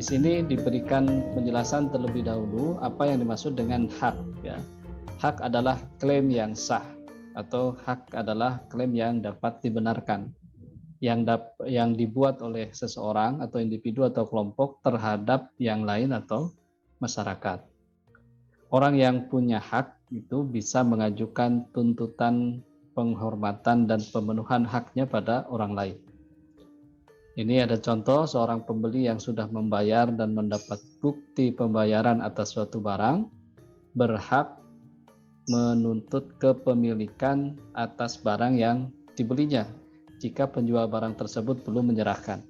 sini diberikan penjelasan terlebih dahulu apa yang dimaksud dengan hak. Ya. Hak adalah klaim yang sah atau hak adalah klaim yang dapat dibenarkan, yang dibuat oleh seseorang atau individu atau kelompok terhadap yang lain atau masyarakat. Orang yang punya hak itu bisa mengajukan tuntutan penghormatan dan pemenuhan haknya pada orang lain. Ini ada contoh seorang pembeli yang sudah membayar dan mendapat bukti pembayaran atas suatu barang, berhak menuntut kepemilikan atas barang yang dibelinya jika penjual barang tersebut belum menyerahkan.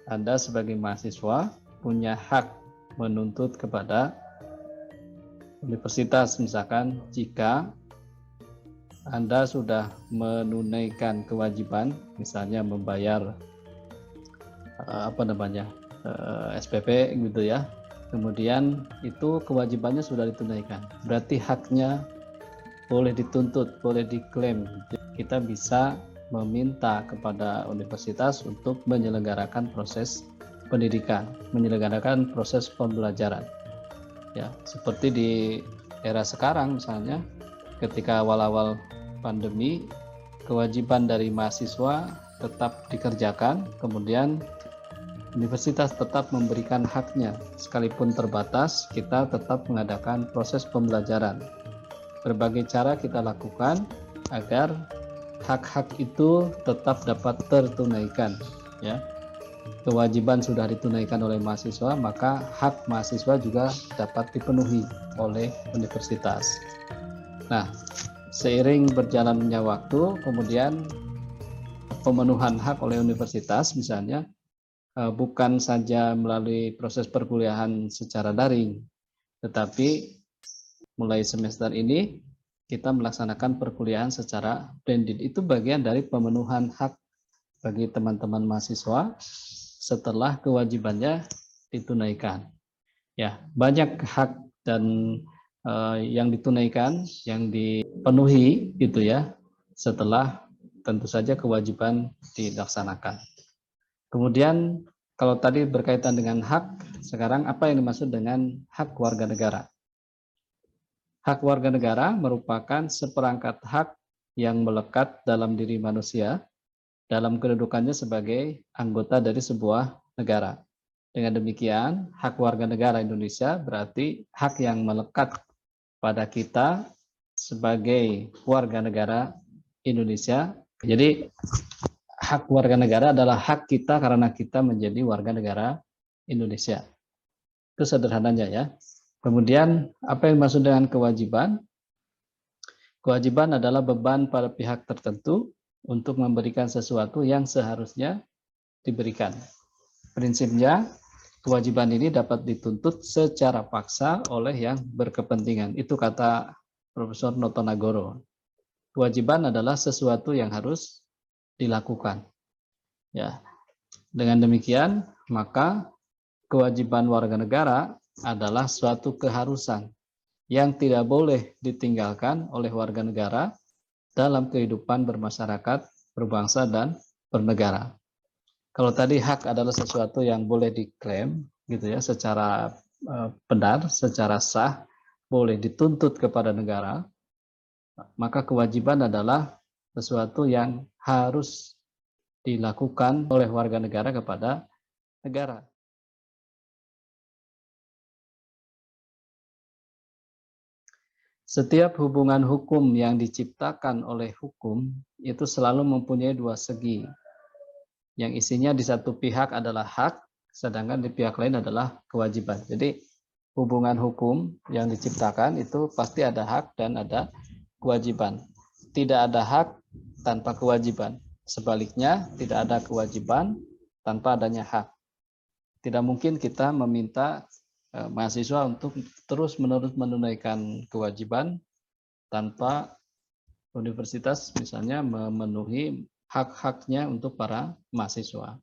Anda sebagai mahasiswa punya hak menuntut kepada universitas misalkan jika Anda sudah menunaikan kewajiban, misalnya membayar SPP gitu ya, kemudian itu kewajibannya sudah ditunaikan, berarti haknya boleh dituntut, boleh diklaim. Kita bisa meminta kepada universitas untuk menyelenggarakan proses pendidikan, menyelenggarakan proses pembelajaran. Ya, seperti di era sekarang misalnya, ketika awal-awal pandemi, kewajiban dari mahasiswa tetap dikerjakan, kemudian universitas tetap memberikan haknya, sekalipun terbatas, kita tetap mengadakan proses pembelajaran. Berbagai cara kita lakukan agar hak-hak itu tetap dapat tertunaikan. Ya, kewajiban sudah ditunaikan oleh mahasiswa, maka hak mahasiswa juga dapat dipenuhi oleh universitas. Nah, seiring berjalannya waktu, kemudian pemenuhan hak oleh universitas misalnya bukan saja melalui proses perkuliahan secara daring, tetapi mulai semester ini kita melaksanakan perkuliahan secara blended. Itu bagian dari pemenuhan hak bagi teman-teman mahasiswa setelah kewajibannya ditunaikan. Ya, banyak hak dan yang ditunaikan, yang dipenuhi gitu ya, setelah tentu saja kewajiban dilaksanakan. Kemudian kalau tadi berkaitan dengan hak, sekarang apa yang dimaksud dengan hak warga negara? Hak warga negara merupakan seperangkat hak yang melekat dalam diri manusia dalam kedudukannya sebagai anggota dari sebuah negara. Dengan demikian, hak warga negara Indonesia berarti hak yang melekat pada kita sebagai warga negara Indonesia. Jadi hak warga negara adalah hak kita karena kita menjadi warga negara Indonesia. Itu sederhananya ya. Kemudian apa yang dimaksud dengan kewajiban? Kewajiban adalah beban pada pihak tertentu untuk memberikan sesuatu yang seharusnya diberikan. Prinsipnya, kewajiban ini dapat dituntut secara paksa oleh yang berkepentingan. Itu kata Profesor Notonagoro. Kewajiban adalah sesuatu yang harus dilakukan. Ya, dengan demikian maka kewajiban warga negara adalah suatu keharusan yang tidak boleh ditinggalkan oleh warga negara dalam kehidupan bermasyarakat, berbangsa dan bernegara. Kalau tadi hak adalah sesuatu yang boleh diklaim gitu ya, secara benar, secara sah, boleh dituntut kepada negara, maka kewajiban adalah sesuatu yang harus dilakukan oleh warga negara kepada negara. Setiap hubungan hukum yang diciptakan oleh hukum itu selalu mempunyai dua segi. Yang isinya di satu pihak adalah hak, sedangkan di pihak lain adalah kewajiban. Jadi hubungan hukum yang diciptakan itu pasti ada hak dan ada kewajiban. Tidak ada hak tanpa kewajiban. Sebaliknya, tidak ada kewajiban tanpa adanya hak. Tidak mungkin kita meminta mahasiswa untuk terus-menerus menunaikan kewajiban tanpa universitas misalnya memenuhi hak-haknya untuk para mahasiswa.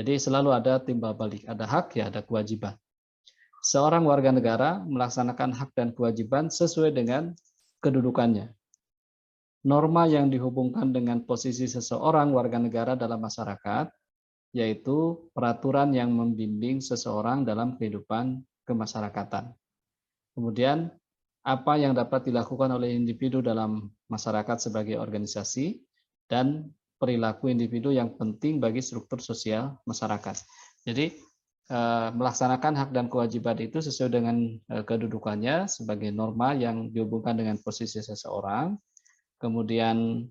Jadi selalu ada timbal balik, ada hak ya ada kewajiban. Seorang warga negara melaksanakan hak dan kewajiban sesuai dengan kedudukannya. Norma yang dihubungkan dengan posisi seseorang warga negara dalam masyarakat yaitu peraturan yang membimbing seseorang dalam kehidupan kemasyarakatan. Kemudian, apa yang dapat dilakukan oleh individu dalam masyarakat sebagai organisasi, dan perilaku individu yang penting bagi struktur sosial masyarakat. Jadi, melaksanakan hak dan kewajiban itu sesuai dengan kedudukannya sebagai norma yang dihubungkan dengan posisi seseorang, kemudian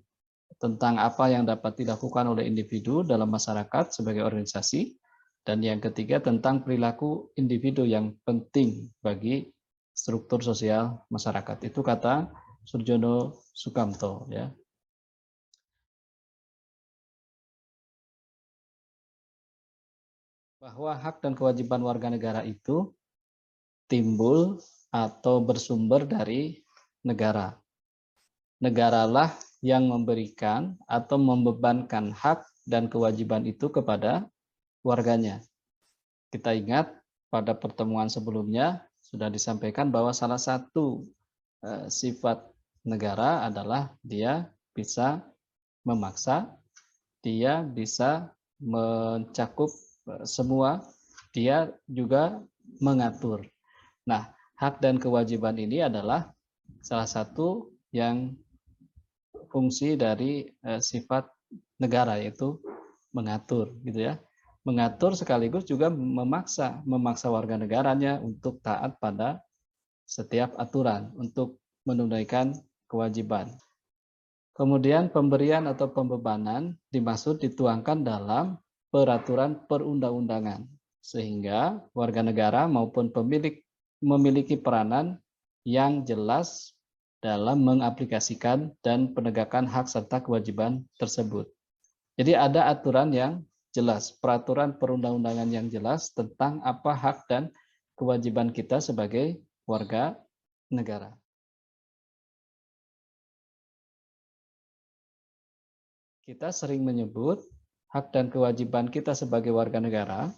tentang apa yang dapat dilakukan oleh individu dalam masyarakat sebagai organisasi, dan yang ketiga tentang perilaku individu yang penting bagi struktur sosial masyarakat. Itu kata Surjono Sukamto, ya. Bahwa hak dan kewajiban warga negara itu timbul atau bersumber dari negara. Negaralah yang memberikan atau membebankan hak dan kewajiban itu kepada warganya. Kita ingat pada pertemuan sebelumnya sudah disampaikan bahwa salah satu sifat negara adalah dia bisa memaksa, dia bisa mencakup semua, dia juga mengatur. Nah, hak dan kewajiban ini adalah salah satu yang fungsi dari sifat negara, yaitu mengatur, gitu ya. Mengatur sekaligus juga memaksa warga negaranya untuk taat pada setiap aturan, untuk menunaikan kewajiban. Kemudian pemberian atau pembebanan dimaksud dituangkan dalam peraturan perundang-undangan, sehingga warga negara maupun pemilik memiliki peranan yang jelas dalam mengaplikasikan dan penegakan hak serta kewajiban tersebut. Jadi ada aturan yang jelas, peraturan perundang-undangan yang jelas tentang apa hak dan kewajiban kita sebagai warga negara. Kita sering menyebut hak dan kewajiban kita sebagai warga negara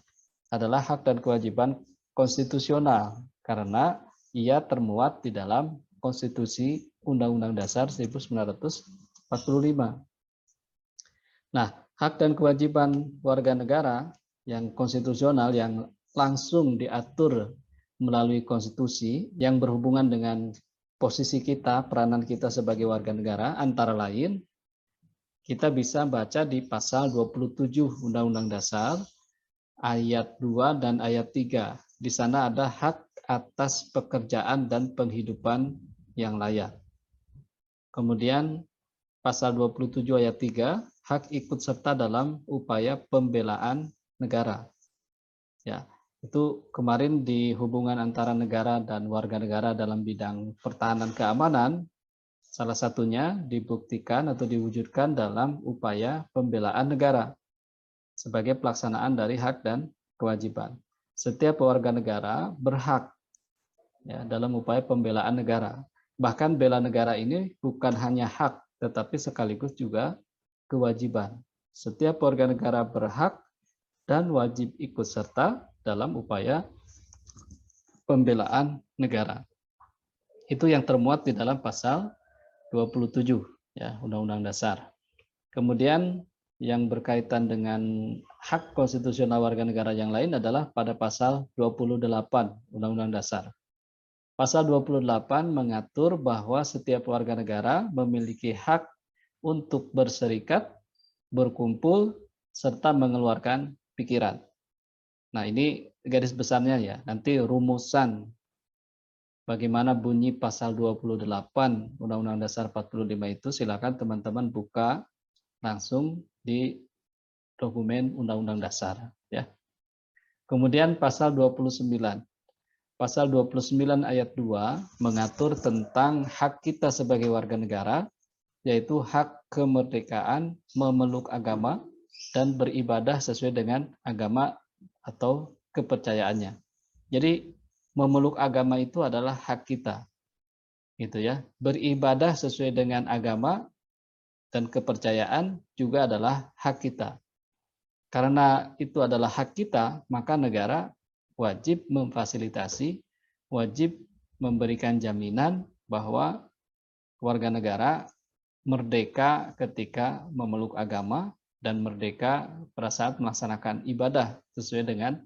adalah hak dan kewajiban konstitusional karena ia termuat di dalam Konstitusi Undang-Undang Dasar 1945. Nah, hak dan kewajiban warga negara yang konstitusional yang langsung diatur melalui konstitusi yang berhubungan dengan posisi kita, peranan kita sebagai warga negara, antara lain kita bisa baca di pasal 27 Undang-Undang Dasar ayat 2 dan ayat 3. Di sana ada hak atas pekerjaan dan penghidupan yang layak. Kemudian pasal 27 ayat 3, hak ikut serta dalam upaya pembelaan negara. Ya, itu kemarin di hubungan antara negara dan warga negara dalam bidang pertahanan keamanan, salah satunya dibuktikan atau diwujudkan dalam upaya pembelaan negara sebagai pelaksanaan dari hak dan kewajiban. Setiap warga negara berhak ya, dalam upaya pembelaan negara. Bahkan bela negara ini bukan hanya hak, tetapi sekaligus juga kewajiban. Setiap warga negara berhak dan wajib ikut serta dalam upaya pembelaan negara. Itu yang termuat di dalam pasal 27 ya, Undang-Undang Dasar. Kemudian yang berkaitan dengan hak konstitusional warga negara yang lain adalah pada pasal 28 Undang-Undang Dasar. Pasal 28 mengatur bahwa setiap warga negara memiliki hak untuk berserikat, berkumpul, serta mengeluarkan pikiran. Nah, ini garis besarnya ya. Nanti rumusan bagaimana bunyi pasal 28 Undang-Undang Dasar 45 itu silakan teman-teman buka langsung di dokumen Undang-Undang Dasar ya. Kemudian pasal 29. Pasal 29 ayat 2 mengatur tentang hak kita sebagai warga negara, yaitu hak kemerdekaan memeluk agama dan beribadah sesuai dengan agama atau kepercayaannya. Jadi memeluk agama itu adalah hak kita, gitu ya. Beribadah sesuai dengan agama dan kepercayaan juga adalah hak kita. Karena itu adalah hak kita, maka negara wajib memfasilitasi, wajib memberikan jaminan bahwa warga negara merdeka ketika memeluk agama dan merdeka pada saat melaksanakan ibadah sesuai dengan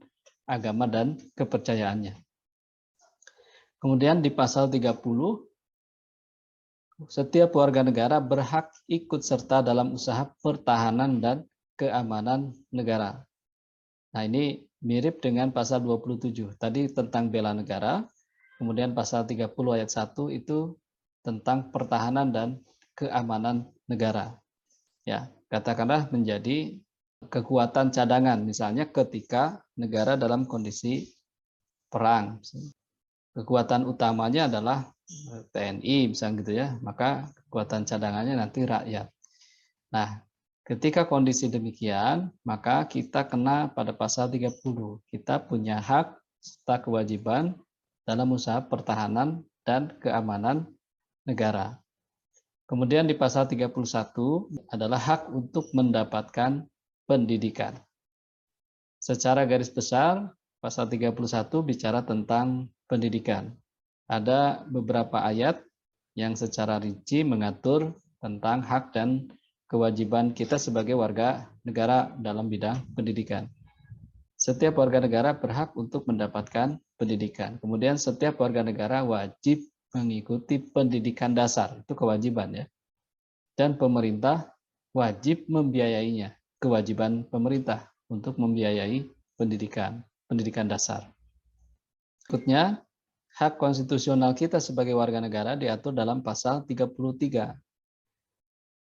agama dan kepercayaannya. Kemudian di pasal 30, setiap warga negara berhak ikut serta dalam usaha pertahanan dan keamanan negara. Nah, ini mirip dengan pasal 27. Tadi tentang bela negara, kemudian pasal 30 ayat 1 itu tentang pertahanan dan keamanan negara. Ya, katakanlah menjadi kekuatan cadangan, misalnya ketika negara dalam kondisi perang. Kekuatan utamanya adalah TNI, misalnya gitu ya, maka kekuatan cadangannya nanti rakyat. Nah, ketika kondisi demikian, maka kita kena pada pasal 30. Kita punya hak serta kewajiban dalam usaha pertahanan dan keamanan negara. Kemudian di pasal 31 adalah hak untuk mendapatkan pendidikan. Secara garis besar, pasal 31 bicara tentang pendidikan. Ada beberapa ayat yang secara rinci mengatur tentang hak dan kewajiban kita sebagai warga negara dalam bidang pendidikan. Setiap warga negara berhak untuk mendapatkan pendidikan. Kemudian setiap warga negara wajib mengikuti pendidikan dasar, itu kewajiban ya. Dan pemerintah wajib membiayainya, kewajiban pemerintah untuk membiayai pendidikan dasar. Berikutnya, hak konstitusional kita sebagai warga negara diatur dalam pasal 33.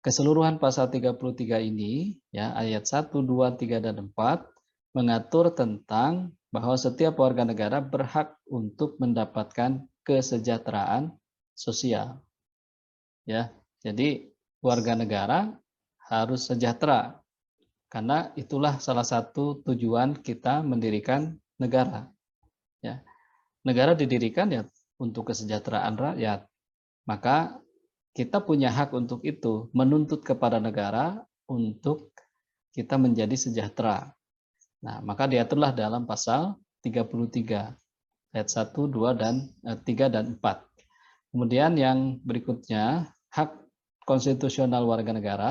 Keseluruhan pasal 33 ini, ya, ayat 1, 2, 3, dan 4, mengatur tentang bahwa setiap warga negara berhak untuk mendapatkan kesejahteraan sosial. Ya, jadi warga negara harus sejahtera, karena itulah salah satu tujuan kita mendirikan negara. Ya, negara didirikan ya untuk kesejahteraan rakyat. Maka kita punya hak untuk itu, menuntut kepada negara untuk kita menjadi sejahtera. Nah, maka diaturlah dalam pasal 33 ayat 1, 2, dan 3 dan 4. Kemudian yang berikutnya, hak konstitusional warga negara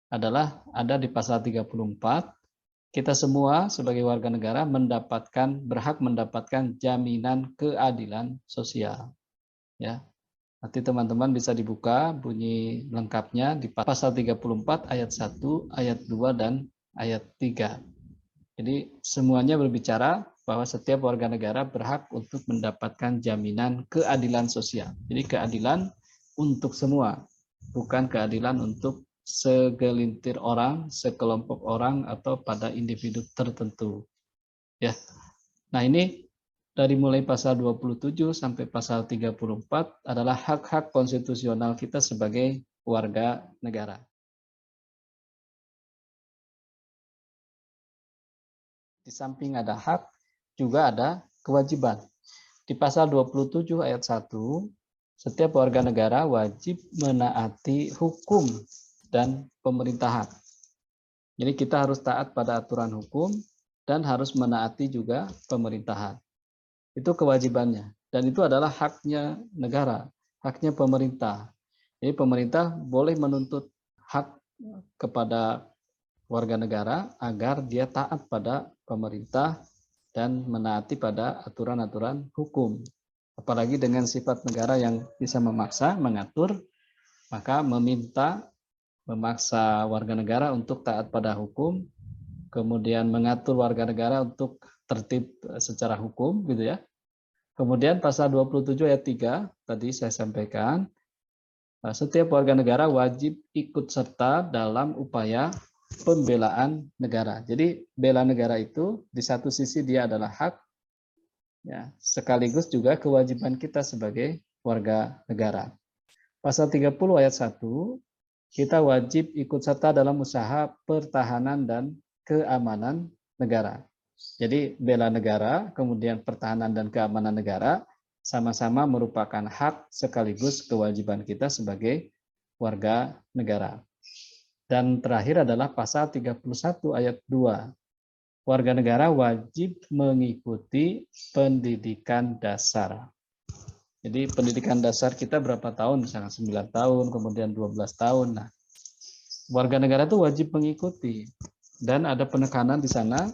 adalah ada di pasal 34. Kita semua sebagai warga negara berhak mendapatkan jaminan keadilan sosial. Ya. Nanti teman-teman bisa dibuka bunyi lengkapnya di pasal 34 ayat 1, ayat 2, dan ayat 3. Jadi semuanya berbicara bahwa setiap warga negara berhak untuk mendapatkan jaminan keadilan sosial. Jadi keadilan untuk semua, bukan keadilan untuk segelintir orang, sekelompok orang, atau pada individu tertentu. Ya. Nah, ini dari mulai pasal 27 sampai pasal 34 adalah hak-hak konstitusional kita sebagai warga negara. Di samping ada hak, juga ada kewajiban. Di pasal 27 ayat 1, setiap warga negara wajib menaati hukum dan pemerintahan. Jadi kita harus taat pada aturan hukum dan harus menaati juga pemerintahan. Itu kewajibannya. Dan itu adalah haknya negara, haknya pemerintah. Jadi pemerintah boleh menuntut hak kepada warga negara agar dia taat pada pemerintah dan menaati pada aturan-aturan hukum. Apalagi dengan sifat negara yang bisa memaksa, mengatur, maka memaksa warga negara untuk taat pada hukum, kemudian mengatur warga negara untuk tertib secara hukum, gitu ya. Kemudian pasal 27 ayat 3, tadi saya sampaikan, setiap warga negara wajib ikut serta dalam upaya pembelaan negara. Jadi bela negara itu di satu sisi dia adalah hak, ya, sekaligus juga kewajiban kita sebagai warga negara. Pasal 30 ayat 1, kita wajib ikut serta dalam usaha pertahanan dan keamanan negara. Jadi bela negara, kemudian pertahanan dan keamanan negara sama-sama merupakan hak sekaligus kewajiban kita sebagai warga negara. Dan terakhir adalah pasal 31 ayat 2. Warga negara wajib mengikuti pendidikan dasar. Jadi pendidikan dasar kita berapa tahun? Misalnya 9 tahun, kemudian 12 tahun. Nah, Warga negara itu wajib mengikuti, dan ada penekanan di sana,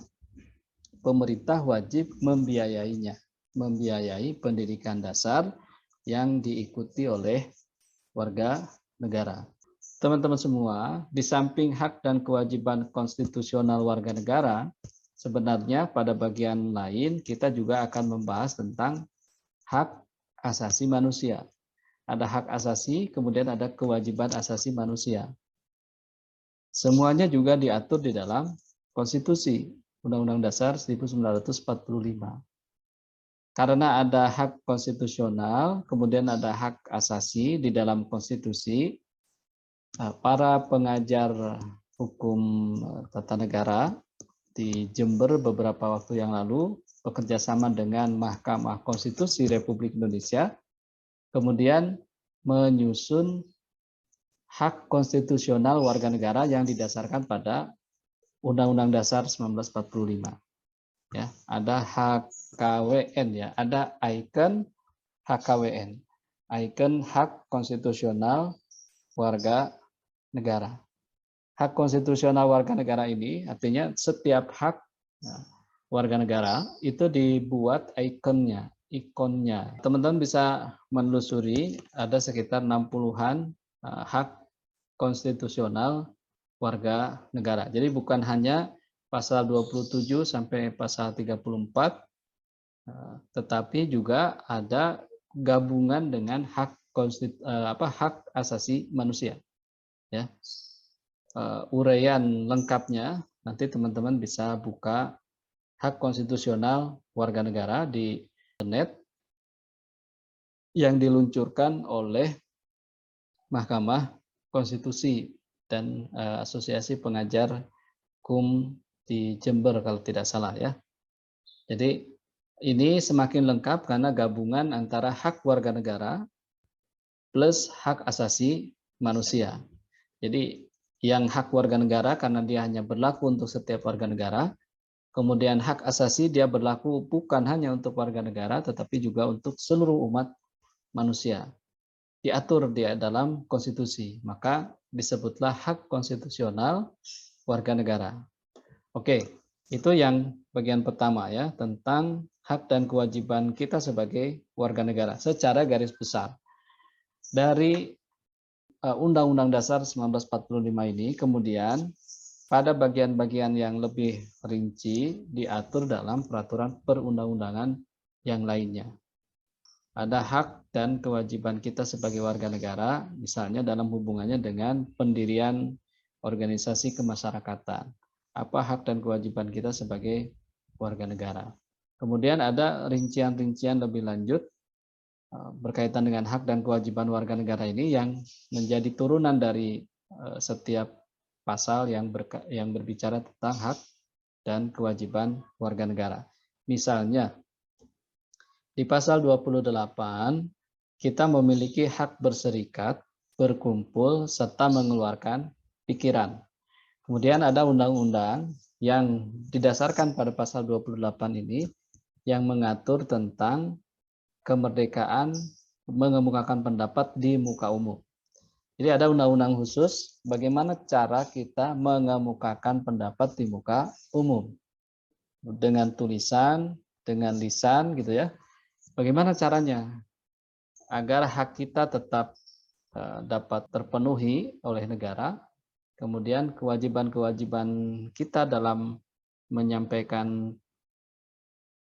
pemerintah wajib membiayainya, membiayai pendidikan dasar yang diikuti oleh warga negara. Teman-teman semua, di samping hak dan kewajiban konstitusional warga negara, sebenarnya pada bagian lain kita juga akan membahas tentang hak asasi manusia. Ada hak asasi, kemudian ada kewajiban asasi manusia. Semuanya juga diatur di dalam konstitusi Undang-Undang Dasar 1945. Karena ada hak konstitusional, kemudian ada hak asasi di dalam konstitusi, para pengajar hukum tata negara di Jember beberapa waktu yang lalu bekerja sama dengan Mahkamah Konstitusi Republik Indonesia, kemudian menyusun hak konstitusional warga negara yang didasarkan pada Undang-Undang Dasar 1945. Ya, ada HKWN ya, ada ikon HKWN, ikon hak konstitusional warga negara. Hak konstitusional warga negara ini artinya setiap hak warga negara itu dibuat ikonnya. Teman-teman bisa menelusuri, ada sekitar 60-an hak konstitusional warga negara. Jadi bukan hanya pasal 27 sampai pasal 34, tetapi juga ada gabungan dengan hak hak asasi manusia. Ya, uraian lengkapnya nanti teman-teman bisa buka hak konstitusional warga negara di internet yang diluncurkan oleh Mahkamah Konstitusi dan Asosiasi Pengajar Hukum di Jember kalau tidak salah ya. Jadi ini semakin lengkap karena gabungan antara hak warga negara plus hak asasi manusia. Jadi yang hak warga negara karena dia hanya berlaku untuk setiap warga negara, kemudian hak asasi dia berlaku bukan hanya untuk warga negara tetapi juga untuk seluruh umat manusia. Diatur di dalam konstitusi, maka disebutlah hak konstitusional warga negara. Oke, itu yang bagian pertama ya, tentang hak dan kewajiban kita sebagai warga negara secara garis besar. Dari Undang-Undang Dasar 1945 ini kemudian pada bagian-bagian yang lebih rinci diatur dalam peraturan perundang-undangan yang lainnya. Ada hak dan kewajiban kita sebagai warga negara, misalnya dalam hubungannya dengan pendirian organisasi kemasyarakatan. Apa hak dan kewajiban kita sebagai warga negara. Kemudian ada rincian-rincian lebih lanjut berkaitan dengan hak dan kewajiban warga negara ini yang menjadi turunan dari setiap pasal yang berbicara tentang hak dan kewajiban warga negara. Misalnya, di pasal 28, kita memiliki hak berserikat, berkumpul, serta mengeluarkan pikiran. Kemudian ada undang-undang yang didasarkan pada pasal 28 ini yang mengatur tentang kemerdekaan mengemukakan pendapat di muka umum. Jadi ada undang-undang khusus bagaimana cara kita mengemukakan pendapat di muka umum. Dengan tulisan, dengan lisan gitu ya. Bagaimana caranya agar hak kita tetap dapat terpenuhi oleh negara, kemudian kewajiban-kewajiban kita dalam menyampaikan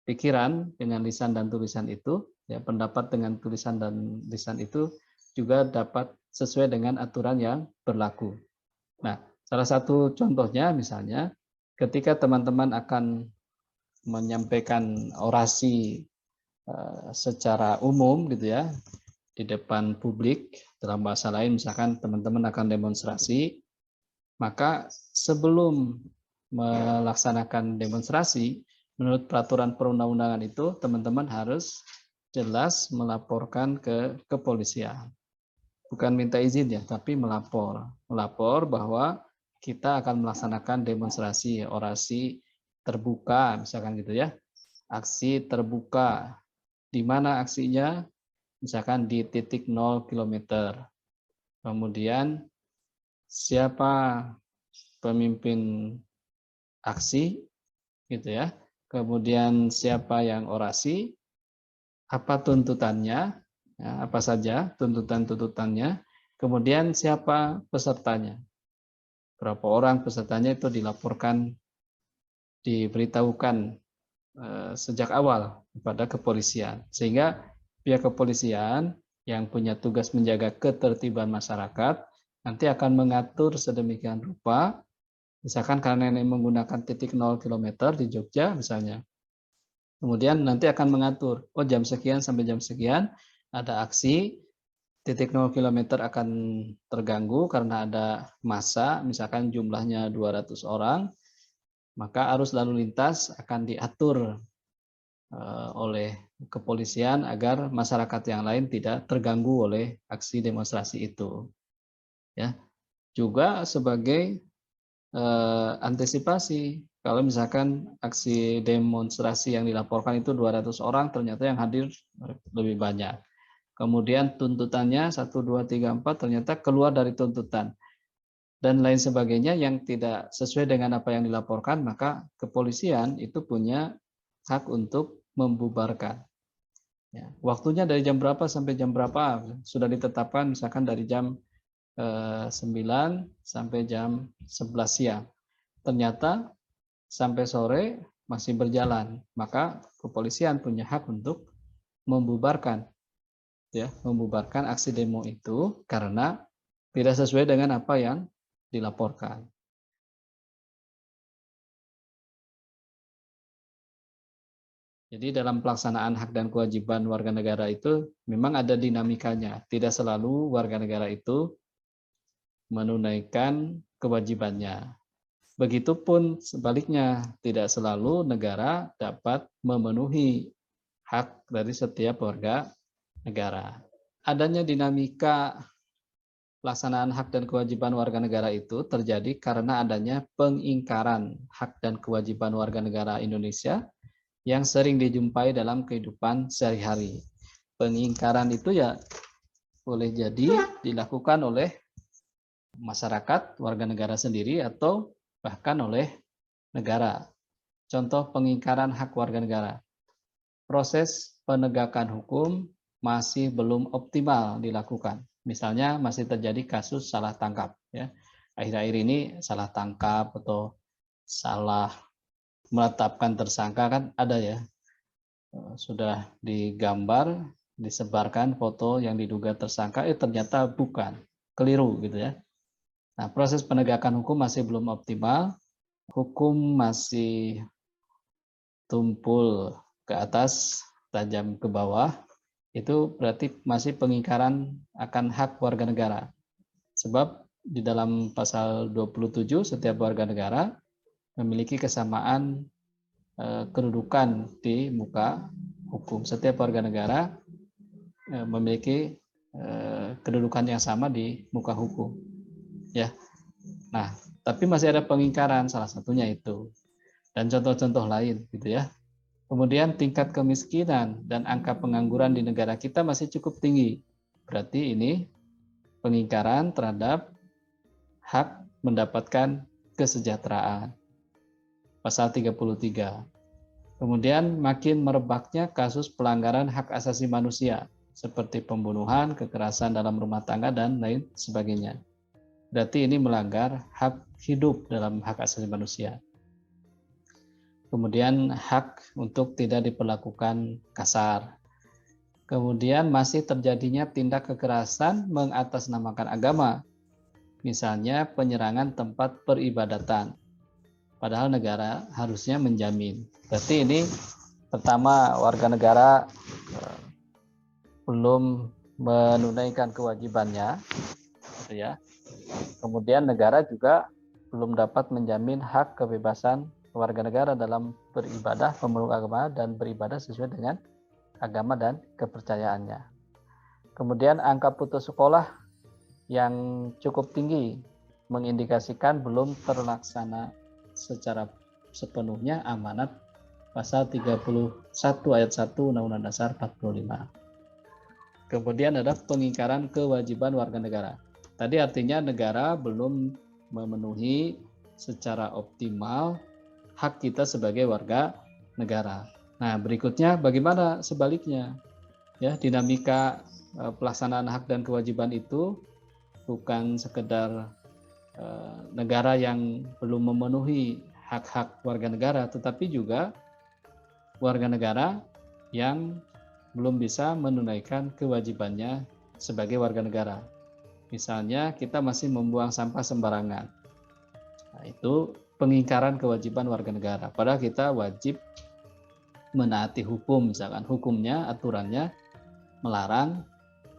pikiran dengan lisan dan tulisan itu, ya pendapat dengan tulisan dan lisan itu juga dapat sesuai dengan aturan yang berlaku. Nah, salah satu contohnya misalnya ketika teman-teman akan menyampaikan orasi secara umum gitu ya di depan publik, dalam bahasa lain misalkan teman-teman akan demonstrasi, maka sebelum melaksanakan demonstrasi menurut peraturan perundang-undangan itu teman-teman harus jelas melaporkan ke kepolisian, bukan minta izin ya, tapi melapor bahwa kita akan melaksanakan demonstrasi orasi terbuka misalkan gitu ya, aksi terbuka. Di mana aksinya? Misalkan di titik 0 km. Kemudian siapa pemimpin aksi, gitu ya. Kemudian siapa yang orasi, apa tuntutannya, ya, apa saja tuntutan-tuntutannya, kemudian siapa pesertanya, berapa orang pesertanya itu dilaporkan, diberitahukan sejak awal kepada kepolisian, sehingga pihak kepolisian yang punya tugas menjaga ketertiban masyarakat nanti akan mengatur sedemikian rupa, misalkan karena ini menggunakan titik 0 km di Jogja misalnya, kemudian nanti akan mengatur, oh jam sekian sampai jam sekian ada aksi, titik 0 km akan terganggu karena ada massa, misalkan jumlahnya 200 orang, maka arus lalu lintas akan diatur oleh kepolisian agar masyarakat yang lain tidak terganggu oleh aksi demonstrasi itu. Ya, juga sebagai antisipasi kalau misalkan aksi demonstrasi yang dilaporkan itu 200 orang, ternyata yang hadir lebih banyak. Kemudian tuntutannya 1, 2, 3, 4 ternyata keluar dari tuntutan dan lain sebagainya yang tidak sesuai dengan apa yang dilaporkan, maka kepolisian itu punya hak untuk membubarkan. Ya, waktunya dari jam berapa sampai jam berapa sudah ditetapkan, misalkan dari jam 9 sampai jam 11 siang. Ternyata sampai sore masih berjalan, maka kepolisian punya hak untuk membubarkan, ya, membubarkan aksi demo itu karena tidak sesuai dengan apa yang dilaporkan. Jadi dalam pelaksanaan hak dan kewajiban warga negara itu memang ada dinamikanya. Tidak selalu warga negara itu menunaikan kewajibannya. Begitupun sebaliknya, tidak selalu negara dapat memenuhi hak dari setiap warga negara. Adanya dinamika pelaksanaan hak dan kewajiban warga negara itu terjadi karena adanya pengingkaran hak dan kewajiban warga negara Indonesia yang sering dijumpai dalam kehidupan sehari-hari. Pengingkaran itu ya boleh jadi dilakukan oleh masyarakat, warga negara sendiri, atau bahkan oleh negara. Contoh pengingkaran hak warga negara. Proses penegakan hukum masih belum optimal dilakukan. Misalnya masih terjadi kasus salah tangkap. Ya. Akhir-akhir ini salah tangkap atau salah menetapkan tersangka kan ada ya. Sudah digambar, disebarkan foto yang diduga tersangka, ternyata bukan, keliru gitu ya. Nah, proses penegakan hukum masih belum optimal, hukum masih tumpul ke atas, tajam ke bawah, itu berarti masih pengingkaran akan hak warga negara. Sebab di dalam pasal 27 setiap warga negara memiliki kesamaan kedudukan di muka hukum. Setiap warga negara memiliki kedudukan yang sama di muka hukum. Ya. Nah, tapi masih ada pengingkaran, salah satunya itu. Dan contoh-contoh lain gitu ya. Kemudian tingkat kemiskinan dan angka pengangguran di negara kita masih cukup tinggi. Berarti ini pengingkaran terhadap hak mendapatkan kesejahteraan. Pasal 33. Kemudian makin merebaknya kasus pelanggaran hak asasi manusia seperti pembunuhan, kekerasan dalam rumah tangga, dan lain sebagainya. Berarti ini melanggar hak hidup dalam hak asasi manusia. Kemudian hak untuk tidak diperlakukan kasar. Kemudian masih terjadinya tindak kekerasan mengatasnamakan agama, misalnya penyerangan tempat peribadatan. Padahal negara harusnya menjamin. Berarti ini pertama warga negara belum menunaikan kewajibannya, gitu ya. Kemudian negara juga belum dapat menjamin hak kebebasan warga negara dalam beribadah, memeluk agama, dan beribadah sesuai dengan agama dan kepercayaannya. Kemudian angka putus sekolah yang cukup tinggi mengindikasikan belum terlaksana secara sepenuhnya amanat pasal 31 ayat 1 Undang-Undang Dasar 45. Kemudian ada pengingkaran kewajiban warga negara. Tadi artinya negara belum memenuhi secara optimal hak kita sebagai warga negara. Nah, berikutnya bagaimana sebaliknya? Ya, dinamika pelaksanaan hak dan kewajiban itu bukan sekedar negara yang belum memenuhi hak-hak warga negara, tetapi juga warga negara yang belum bisa menunaikan kewajibannya sebagai warga negara. Misalnya kita masih membuang sampah sembarangan. Nah, itu pengingkaran kewajiban warga negara. Padahal kita wajib menaati hukum, misalkan hukumnya, aturannya melarang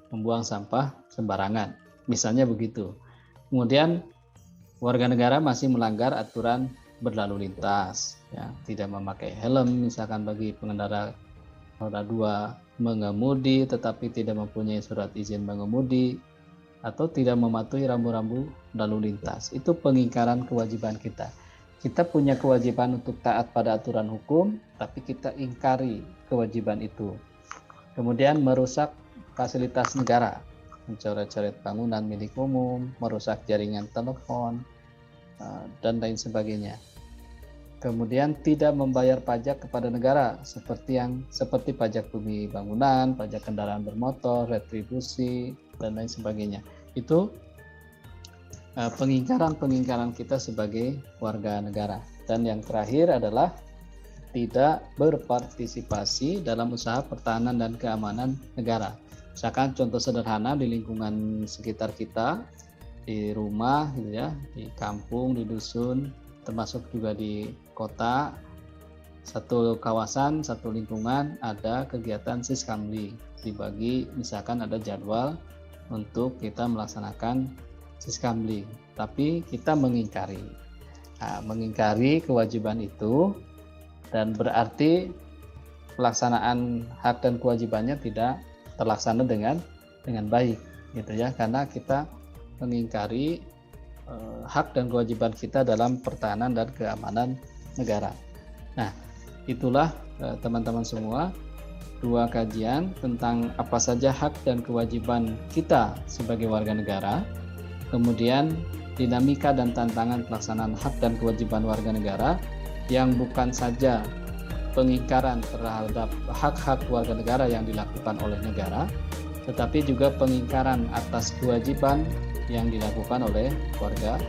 membuang sampah sembarangan. Misalnya begitu. Kemudian warga negara masih melanggar aturan berlalu lintas, ya, tidak memakai helm misalkan bagi pengendara roda 2, mengemudi tetapi tidak mempunyai surat izin mengemudi, atau tidak mematuhi rambu-rambu lalu lintas. Itu pengingkaran kewajiban kita. Kita punya kewajiban untuk taat pada aturan hukum, tapi kita ingkari kewajiban itu. Kemudian merusak fasilitas negara, mencoret-coret bangunan milik umum, merusak jaringan telepon, dan lain sebagainya. Kemudian tidak membayar pajak kepada negara seperti pajak bumi bangunan, pajak kendaraan bermotor, retribusi, dan lain sebagainya. Itu pengingkaran kita sebagai warga negara. Dan yang terakhir adalah tidak berpartisipasi dalam usaha pertahanan dan keamanan negara. Misalkan contoh sederhana di lingkungan sekitar kita, di rumah gitu ya, di kampung, di dusun, termasuk juga di kota, satu kawasan, satu lingkungan ada kegiatan Siskamli. Dibagi, misalkan ada jadwal untuk kita melaksanakan Siskamli, tapi kita mengingkari. Nah, mengingkari kewajiban itu, dan berarti pelaksanaan hak dan kewajibannya tidak terlaksana dengan baik, gitu ya, karena kita mengingkari hak dan kewajiban kita dalam pertahanan dan keamanan negara. Nah, itulah teman-teman semua, 2 kajian tentang apa saja hak dan kewajiban kita sebagai warga negara, kemudian dinamika dan tantangan pelaksanaan hak dan kewajiban warga negara yang bukan saja pengingkaran terhadap hak-hak warga negara yang dilakukan oleh negara, tetapi juga pengingkaran atas kewajiban yang dilakukan oleh warga